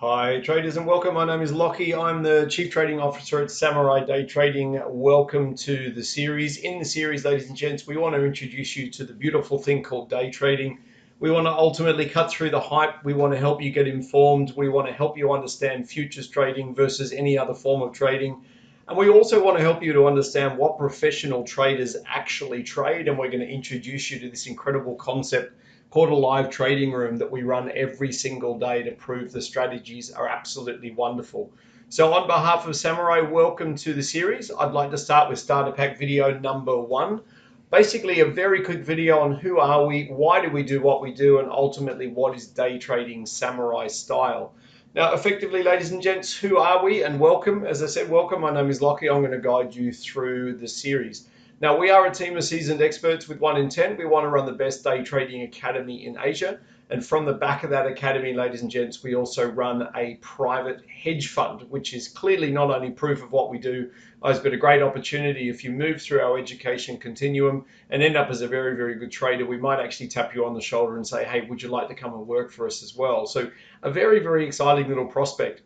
Hi traders and welcome. My name is Lockie. I'm the Chief Trading Officer at Samurai Day Trading. Welcome to the series. In the series, ladies and gents, we want to introduce you to the beautiful thing called day trading. We want to ultimately cut through the hype. We want to help you get informed. We want to help you understand futures trading versus any other form of trading. And we also want to help you to understand what professional traders actually trade. And we're going to introduce you to this incredible concept called a live trading room that we run every single day to prove the strategies are absolutely wonderful. So on behalf of Samurai, welcome to the series. I'd like to start with starter pack video number 1. Basically a very quick video on who are we, why do we do what we do, and ultimately what is day trading Samurai style. Now, effectively, ladies and gents, who are we? And welcome. As I said, welcome. My name is Lockie. I'm going to guide you through the series. Now, we are a team of seasoned experts with one intent. We want to run the best day trading academy in Asia. And from the back of that academy, ladies and gents, we also run a private hedge fund, which is clearly not only proof of what we do, but a great opportunity. If you move through our education continuum and end up as a very, very good trader, we might actually tap you on the shoulder and say, hey, would you like to come and work for us as well? So a very, very exciting little prospect.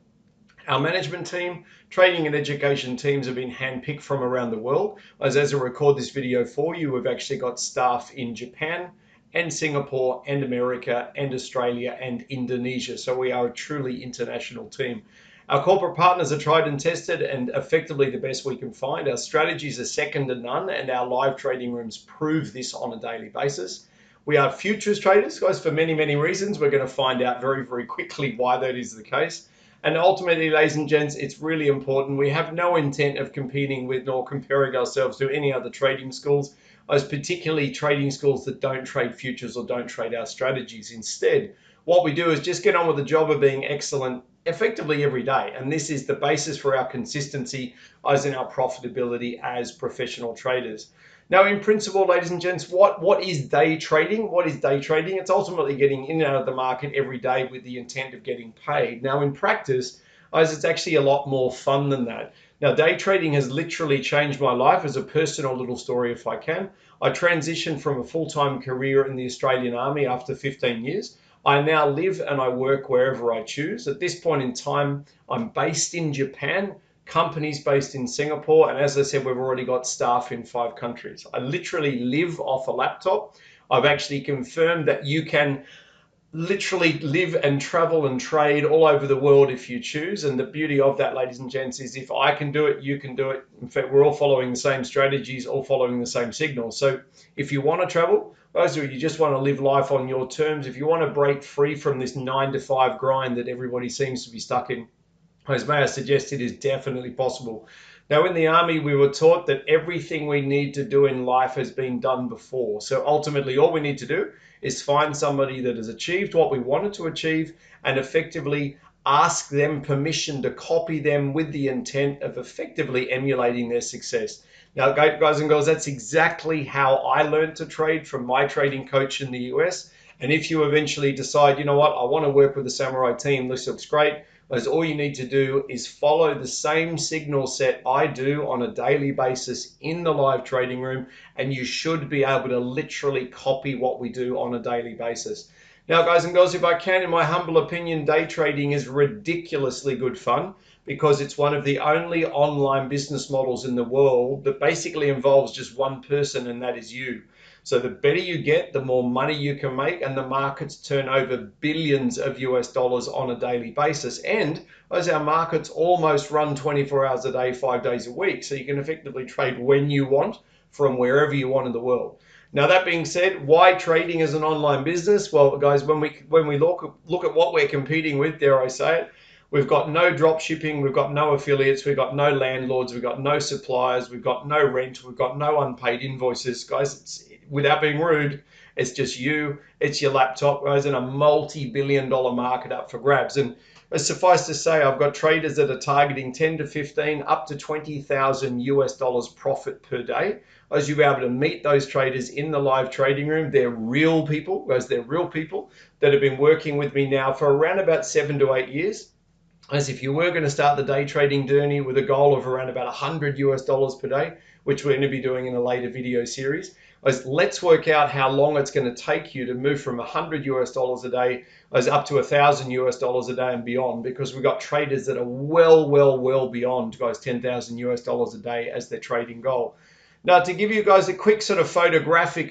Our management team, training and education teams have been handpicked from around the world. As I record this video for you, we've actually got staff in Japan and Singapore and America and Australia and Indonesia. So we are a truly international team. Our corporate partners are tried and tested and effectively the best we can find. Our strategies are second to none and our live trading rooms prove this on a daily basis. We are futures traders, guys, for many, many reasons. We're going to find out very, very quickly why that is the case. And ultimately, ladies and gents, it's really important. We have no intent of competing with nor comparing ourselves to any other trading schools, as particularly trading schools that don't trade futures or don't trade our strategies. Instead, what we do is just get on with the job of being excellent effectively every day. And this is the basis for our consistency as in our profitability as professional traders. Now, in principle, ladies and gents, what is day trading? What is day trading? It's ultimately getting in and out of the market every day with the intent of getting paid. Now, in practice, it's actually a lot more fun than that. Now, day trading has literally changed my life. As a personal little story, if I can. I transitioned from a full-time career in the Australian Army after 15 years. I now live and I work wherever I choose. At this point in time, I'm based in Japan, companies based in Singapore, and as I said, we've already got staff in 5 countries. I literally live off a laptop. I've actually confirmed that you can literally live and travel and trade all over the world if you choose. And the beauty of that, ladies and gents, is if I can do it, you can do it. In fact, we're all following the same strategies, all following the same signals. So if you want to travel, those of you just want to live life on your terms, if you want to break free from this 9-to-5 grind that everybody seems to be stuck in, as may I suggest, it is definitely possible. Now, in the Army, we were taught that everything we need to do in life has been done before. So ultimately, all we need to do is find somebody that has achieved what we wanted to achieve and effectively ask them permission to copy them with the intent of effectively emulating their success. Now, guys and girls, that's exactly how I learned to trade from my trading coach in the US. And if you eventually decide, you know what, I want to work with the Samurai team, this looks great, as all you need to do is follow the same signal set I do on a daily basis in the live trading room, and you should be able to literally copy what we do on a daily basis. Now, guys and girls, if I can, in my humble opinion, day trading is ridiculously good fun because it's one of the only online business models in the world that basically involves just one person, and that is you. So the better you get, the more money you can make, and the markets turn over billions of US dollars on a daily basis. And as our markets almost run 24 hours a day, 5 days a week, so you can effectively trade when you want from wherever you want in the world. Now, that being said, why trading as an online business? Well, guys, when we look at what we're competing with, dare I say it, we've got no drop shipping, we've got no affiliates, we've got no landlords, we've got no suppliers, we've got no rent, we've got no unpaid invoices. Guys, without being rude, it's just you, it's your laptop, guys, in a multi-billion-dollar market up for grabs. And suffice to say, I've got traders that are targeting 10 to 15, up to 20,000 US dollars profit per day. As you'll be able to meet those traders in the live trading room, they're real people, guys, they're real people that have been working with me now for around about 7 to 8 years. As if you were going to start the day trading journey with a goal of around about 100 US dollars per day, which we're going to be doing in a later video series, let's work out how long it's going to take you to move from $100 a day up to $1,000 a day and beyond, because we've got traders that are well beyond $10,000 a day as their trading goal. Now, to give you guys a quick photographic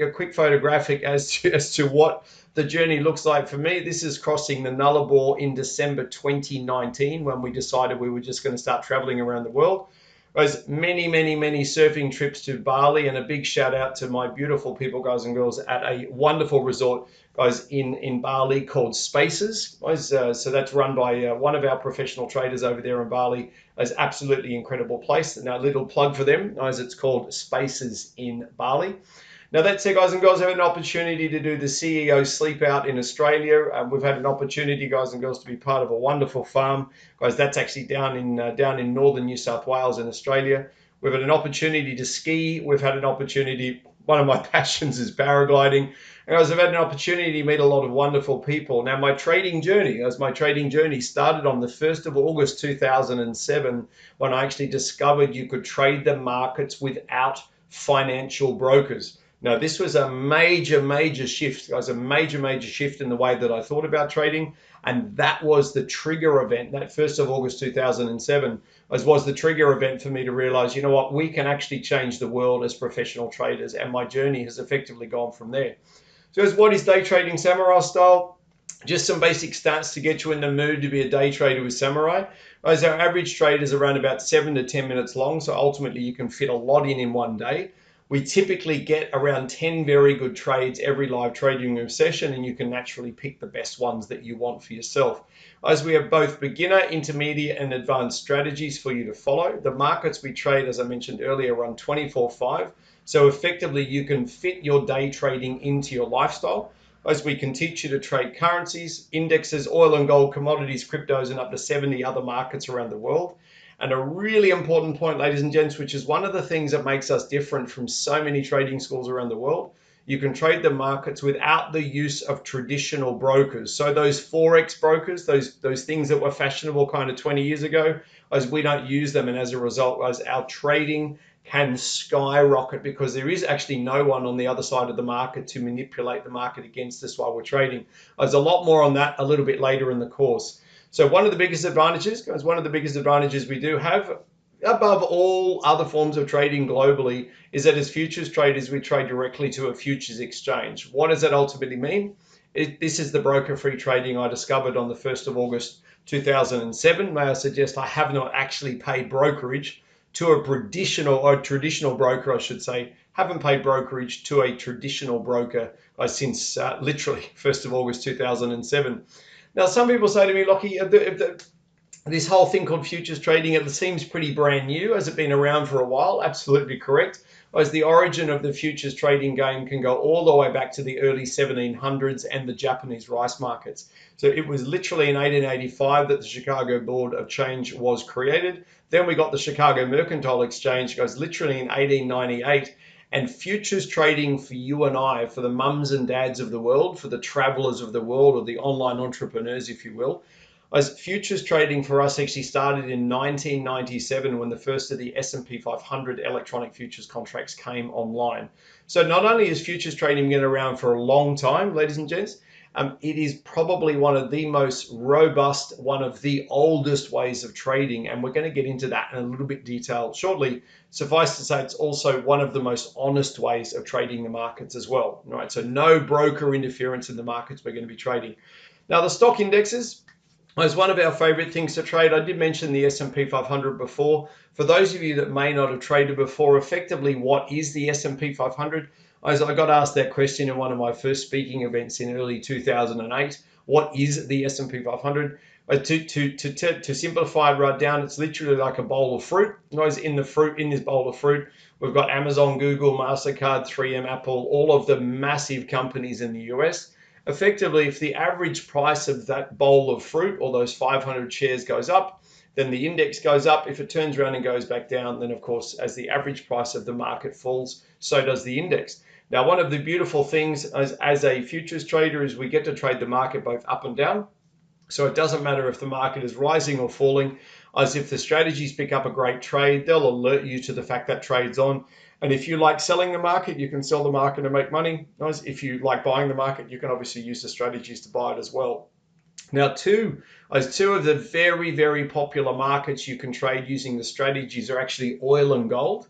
as to what the journey looks like for me, this is crossing the Nullarbor in December 2019, when we decided we were just going to start traveling around the world. Guys, many surfing trips to Bali, and a big shout out to my beautiful people, guys and girls, at a wonderful resort, guys, in Bali called Spaces. Guys, so that's run by one of our professional traders over there in Bali. It's absolutely incredible place. Now, a little plug for them, guys, it's called Spaces in Bali. Now, that said, guys and girls, I've had an opportunity to do the CEO Sleep Out in Australia. We've had an opportunity, guys and girls, to be part of a wonderful farm. Guys, that's actually down in northern New South Wales in Australia. We've had an opportunity to ski. We've had an opportunity, one of my passions is paragliding. And guys, I've had an opportunity to meet a lot of wonderful people. Now, my trading journey started on the 1st of August 2007, when I actually discovered you could trade the markets without financial brokers. Now, this was a major shift, guys, a major shift in the way that I thought about trading. And that was the trigger event. That 1st of August 2007 was the trigger event for me to realize, you know what, we can actually change the world as professional traders. And my journey has effectively gone from there. So what is day trading Samurai style? Just some basic stats to get you in the mood to be a day trader with Samurai. Guys, our average trade is around about 7 to 10 minutes long. So ultimately you can fit a lot in one day. We typically get around 10 very good trades every live trading room session, and you can naturally pick the best ones that you want for yourself. As we have both beginner, intermediate, and advanced strategies for you to follow. The markets we trade, as I mentioned earlier, run 24/5. So effectively, you can fit your day trading into your lifestyle. As we can teach you to trade currencies, indexes, oil and gold, commodities, cryptos, and up to 70 other markets around the world. And a really important point, ladies and gents, which is one of the things that makes us different from so many trading schools around the world, you can trade the markets without the use of traditional brokers. So those Forex brokers, those things that were fashionable kind of 20 years ago, as we don't use them. And as a result, as our trading can skyrocket, because there is actually no one on the other side of the market to manipulate the market against us while we're trading. There's a lot more on that a little bit later in the course. So one of the biggest advantages, guys, we do have above all other forms of trading globally is that as futures traders, we trade directly to a futures exchange. What does that ultimately mean? This is the broker-free trading I discovered on the 1st of August 2007. May I suggest I have not actually paid brokerage to a traditional broker, I should say. Haven't paid brokerage to a traditional broker since literally 1st of August 2007. Now, some people say to me, Lockie, this whole thing called futures trading, it seems pretty brand new. Has it been around for a while? Absolutely correct. As the origin of the futures trading game can go all the way back to the early 1700s and the Japanese rice markets. So it was literally in 1885 that the Chicago Board of Change was created. Then we got the Chicago Mercantile Exchange, goes literally in 1898. And futures trading for you and I, for the mums and dads of the world, for the travelers of the world, or the online entrepreneurs, if you will, as futures trading for us actually started in 1997 when the first of the S&P 500 electronic futures contracts came online. So not only is futures trading been around for a long time, ladies and gents, it is probably one of the most robust, one of the oldest ways of trading, and we're going to get into that in a little bit detail shortly. Suffice to say, it's also one of the most honest ways of trading the markets as well. Right? So no broker interference in the markets we're going to be trading. Now, the stock indexes is one of our favorite things to trade. I did mention the S&P 500 before. For those of you that may not have traded before, effectively, what is the S&P 500? I got asked that question in one of my first speaking events in early 2008. What is the S&P 500? To simplify it right down, it's literally like a bowl of fruit. In this bowl of fruit, we've got Amazon, Google, MasterCard, 3M, Apple, all of the massive companies in the US. Effectively, if the average price of that bowl of fruit or those 500 shares goes up, then the index goes up. If it turns around and goes back down, then of course, as the average price of the market falls, so does the index. Now, one of the beautiful things as a futures trader is we get to trade the market both up and down. So it doesn't matter if the market is rising or falling, as if the strategies pick up a great trade, they'll alert you to the fact that trade's on. And if you like selling the market, you can sell the market and make money. If you like buying the market, you can obviously use the strategies to buy it as well. Now, two of the very, very popular markets you can trade using the strategies are actually oil and gold.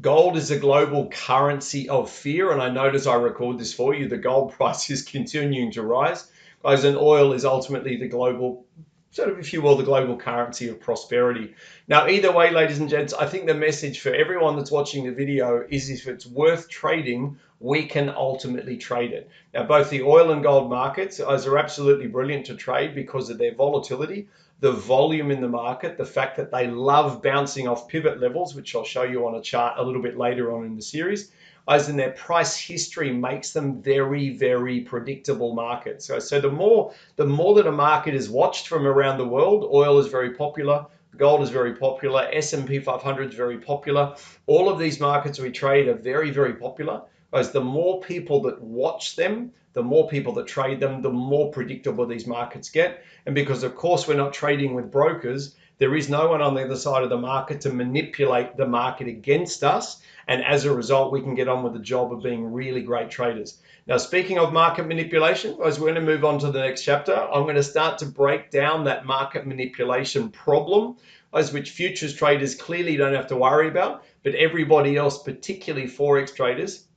Gold is a global currency of fear, and I note as I record this for you, the gold price is continuing to rise. Guys, and oil is ultimately the global, sort of, if you will, the global currency of prosperity. Now, either way, ladies and gents, I think the message for everyone that's watching the video is if it's worth trading, we can ultimately trade it. Now, both the oil and gold markets are absolutely brilliant to trade because of their volatility, the volume in the market, the fact that they love bouncing off pivot levels, which I'll show you on a chart a little bit later on in the series, as in their price history makes them very, very predictable markets. So the more that a market is watched from around the world, oil is very popular, gold is very popular, S&P 500 is very popular. All of these markets we trade are very, very popular. As the more people that watch them, the more people that trade them, the more predictable these markets get. And because, of course, we're not trading with brokers, there is no one on the other side of the market to manipulate the market against us. And as a result, we can get on with the job of being really great traders. Now, speaking of market manipulation, as we're going to move on to the next chapter, I'm going to start to break down that market manipulation problem, as which futures traders clearly don't have to worry about, but everybody else, particularly Forex traders,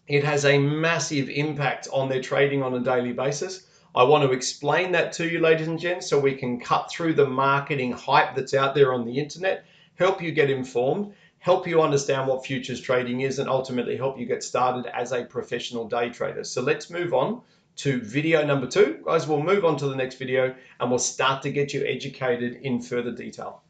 it has a massive impact on their trading on a daily basis. I want to explain that to you, ladies and gents, so we can cut through the marketing hype that's out there on the internet, help you get informed, help you understand what futures trading is, and ultimately help you get started as a professional day trader. So let's move on to video number 2. Guys, we'll move on to the next video and we'll start to get you educated in further detail.